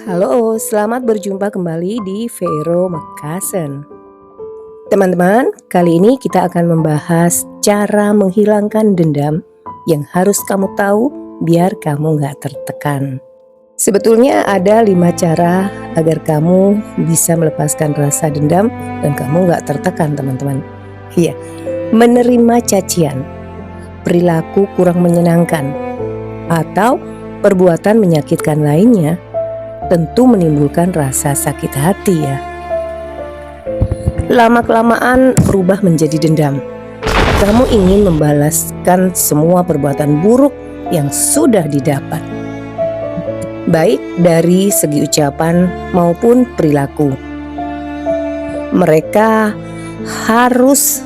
Halo, selamat berjumpa kembali di Vero Mekasen. Teman-teman, kali ini kita akan membahas cara menghilangkan dendam yang harus kamu tahu biar kamu nggak tertekan. Sebetulnya ada 5 cara agar kamu bisa melepaskan rasa dendam dan kamu nggak tertekan, teman-teman. Iya, menerima cacian, perilaku kurang menyenangkan, atau perbuatan menyakitkan lainnya tentu menimbulkan rasa sakit hati ya. Lama-kelamaan berubah menjadi dendam. Kamu ingin membalaskan semua perbuatan buruk yang sudah didapat, baik dari segi ucapan maupun perilaku. Mereka harus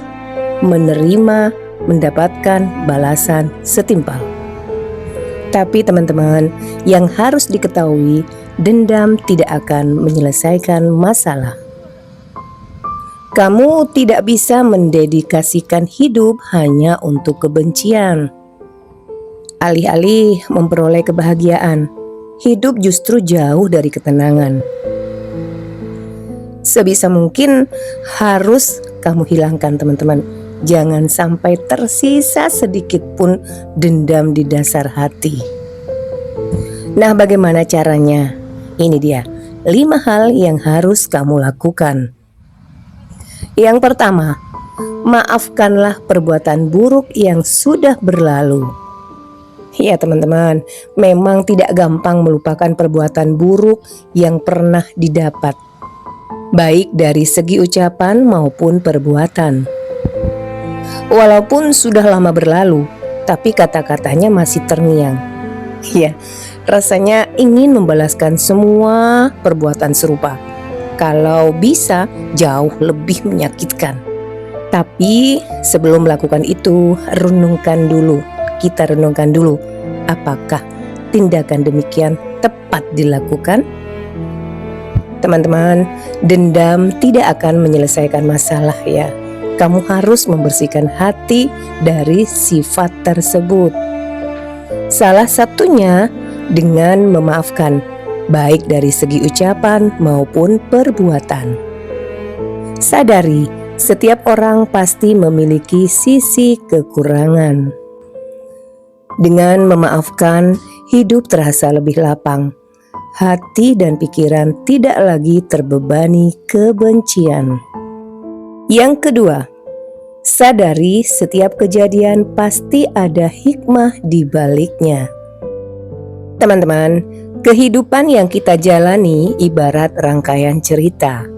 mendapatkan balasan setimpal. Tapi teman-teman, yang harus diketahui, dendam tidak akan menyelesaikan masalah. Kamu tidak bisa mendedikasikan hidup hanya untuk kebencian. Alih-alih memperoleh kebahagiaan, hidup justru jauh dari ketenangan. Sebisa mungkin harus kamu hilangkan, teman-teman. Jangan sampai tersisa sedikit pun dendam di dasar hati. Nah, bagaimana caranya? Ini dia 5 hal yang harus kamu lakukan. Yang pertama, maafkanlah perbuatan buruk yang sudah berlalu. Ya teman-teman, memang tidak gampang melupakan perbuatan buruk yang pernah didapat, baik dari segi ucapan maupun perbuatan. Walaupun sudah lama berlalu, tapi kata-katanya masih terngiang. Ya, rasanya ingin membalaskan semua perbuatan serupa. Kalau bisa, jauh lebih menyakitkan. Tapi sebelum melakukan itu, kita renungkan dulu, apakah tindakan demikian tepat dilakukan? Teman-teman, dendam tidak akan menyelesaikan masalah ya. Kamu harus membersihkan hati dari sifat tersebut. Salah satunya dengan memaafkan, baik dari segi ucapan maupun perbuatan. Sadari, setiap orang pasti memiliki sisi kekurangan. Dengan memaafkan, hidup terasa lebih lapang. Hati dan pikiran tidak lagi terbebani kebencian. Yang kedua, sadari setiap kejadian pasti ada hikmah di baliknya. Teman-teman, kehidupan yang kita jalani ibarat rangkaian cerita.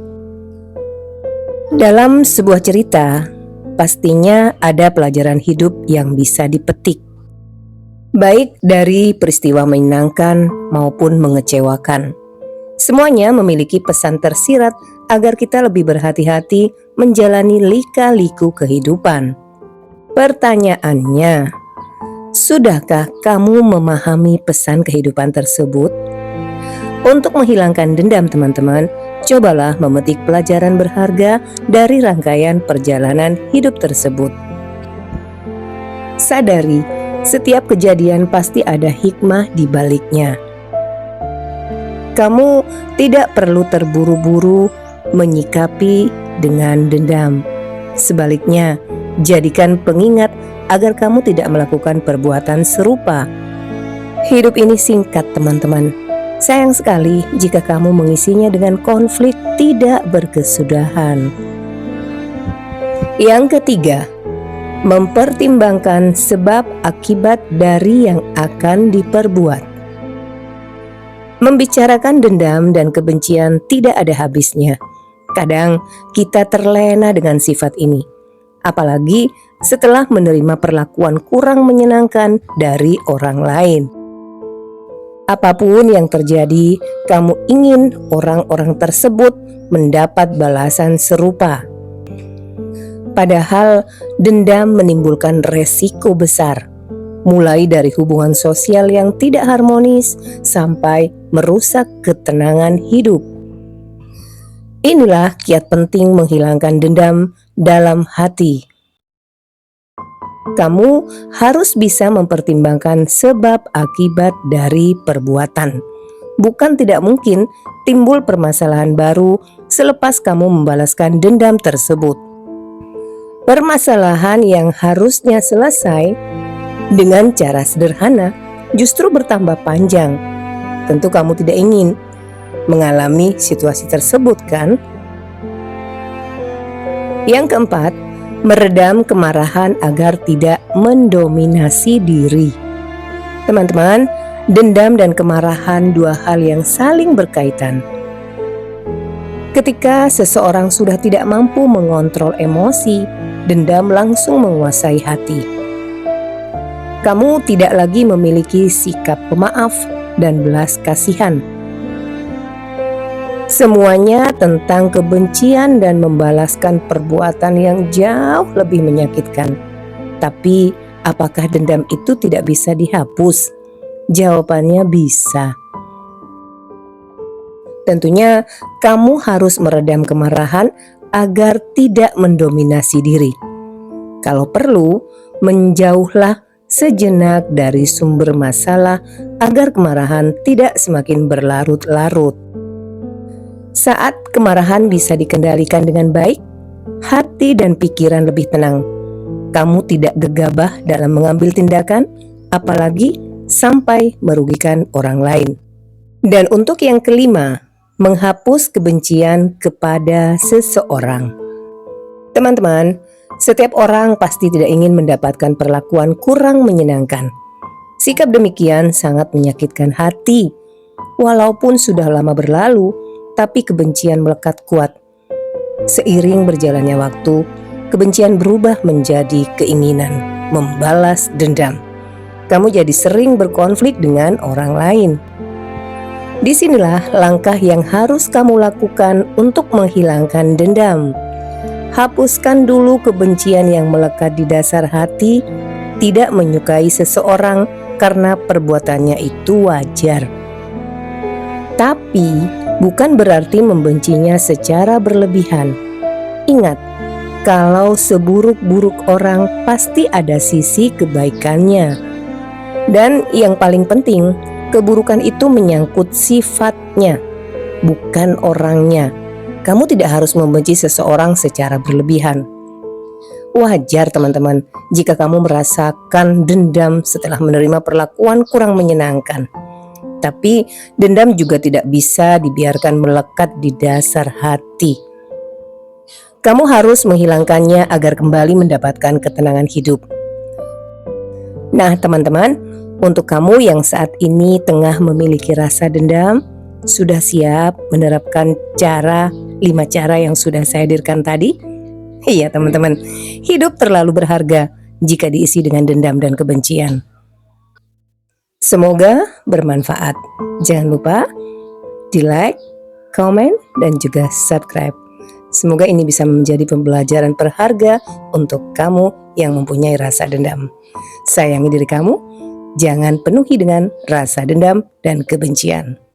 Dalam sebuah cerita, pastinya ada pelajaran hidup yang bisa dipetik, baik dari peristiwa menyenangkan maupun mengecewakan. Semuanya memiliki pesan tersirat agar kita lebih berhati-hati menjalani lika-liku kehidupan. Pertanyaannya, sudahkah kamu memahami pesan kehidupan tersebut? Untuk menghilangkan dendam, teman-teman, cobalah memetik pelajaran berharga dari rangkaian perjalanan hidup tersebut. Sadari, setiap kejadian pasti ada hikmah di baliknya. Kamu tidak perlu terburu-buru menyikapi dengan dendam. Sebaliknya, jadikan pengingat agar kamu tidak melakukan perbuatan serupa. Hidup ini singkat, teman-teman. Sayang sekali jika kamu mengisinya dengan konflik tidak berkesudahan. Yang ketiga, mempertimbangkan sebab akibat dari yang akan diperbuat. Membicarakan dendam dan kebencian tidak ada habisnya. Kadang kita terlena dengan sifat ini, apalagi setelah menerima perlakuan kurang menyenangkan dari orang lain. Apapun yang terjadi, kamu ingin orang-orang tersebut mendapat balasan serupa. Padahal dendam menimbulkan resiko besar, mulai dari hubungan sosial yang tidak harmonis sampai merusak ketenangan hidup. Inilah kiat penting menghilangkan dendam dalam hati. Kamu harus bisa mempertimbangkan sebab akibat dari perbuatan, bukan tidak mungkin timbul permasalahan baru selepas kamu membalaskan dendam tersebut. Permasalahan yang harusnya selesai dengan cara sederhana justru bertambah panjang. Tentu kamu tidak ingin mengalami situasi tersebut, kan? Yang keempat, meredam kemarahan agar tidak mendominasi diri. Teman-teman, dendam dan kemarahan dua hal yang saling berkaitan. Ketika seseorang sudah tidak mampu mengontrol emosi, dendam langsung menguasai hati. Kamu tidak lagi memiliki sikap pemaaf dan belas kasihan. Semuanya tentang kebencian dan membalaskan perbuatan yang jauh lebih menyakitkan. Tapi, apakah dendam itu tidak bisa dihapus? Jawabannya bisa. Tentunya, kamu harus meredam kemarahan agar tidak mendominasi diri. Kalau perlu, menjauhlah sejenak dari sumber masalah agar kemarahan tidak semakin berlarut-larut. Saat kemarahan bisa dikendalikan dengan baik, hati dan pikiran lebih tenang. Kamu tidak gegabah dalam mengambil tindakan, apalagi sampai merugikan orang lain. Dan untuk yang kelima, menghapus kebencian kepada seseorang. Teman-teman, setiap orang pasti tidak ingin mendapatkan perlakuan kurang menyenangkan. Sikap demikian sangat menyakitkan hati. Walaupun sudah lama berlalu, tapi kebencian melekat kuat. Seiring berjalannya waktu, kebencian berubah menjadi keinginan membalas dendam. Kamu jadi sering berkonflik dengan orang lain. Disinilah langkah yang harus kamu lakukan untuk menghilangkan dendam. Hapuskan dulu kebencian yang melekat di dasar hati. Tidak menyukai seseorang karena perbuatannya itu wajar. Tapi bukan berarti membencinya secara berlebihan. Ingat, kalau seburuk-buruk orang pasti ada sisi kebaikannya. Dan yang paling penting, keburukan itu menyangkut sifatnya, bukan orangnya. Kamu tidak harus membenci seseorang secara berlebihan. Wajar teman-teman jika kamu merasakan dendam setelah menerima perlakuan kurang menyenangkan. Tapi dendam juga tidak bisa dibiarkan melekat di dasar hati. Kamu harus menghilangkannya agar kembali mendapatkan ketenangan hidup. Nah teman-teman, untuk kamu yang saat ini tengah memiliki rasa dendam, sudah siap menerapkan 5 cara yang sudah saya hadirkan tadi? Iya teman-teman, hidup terlalu berharga jika diisi dengan dendam dan kebencian. Semoga bermanfaat. Jangan lupa di like, komen, dan juga subscribe. Semoga ini bisa menjadi pembelajaran berharga untuk kamu yang mempunyai rasa dendam. Sayangi diri kamu, jangan penuhi dengan rasa dendam dan kebencian.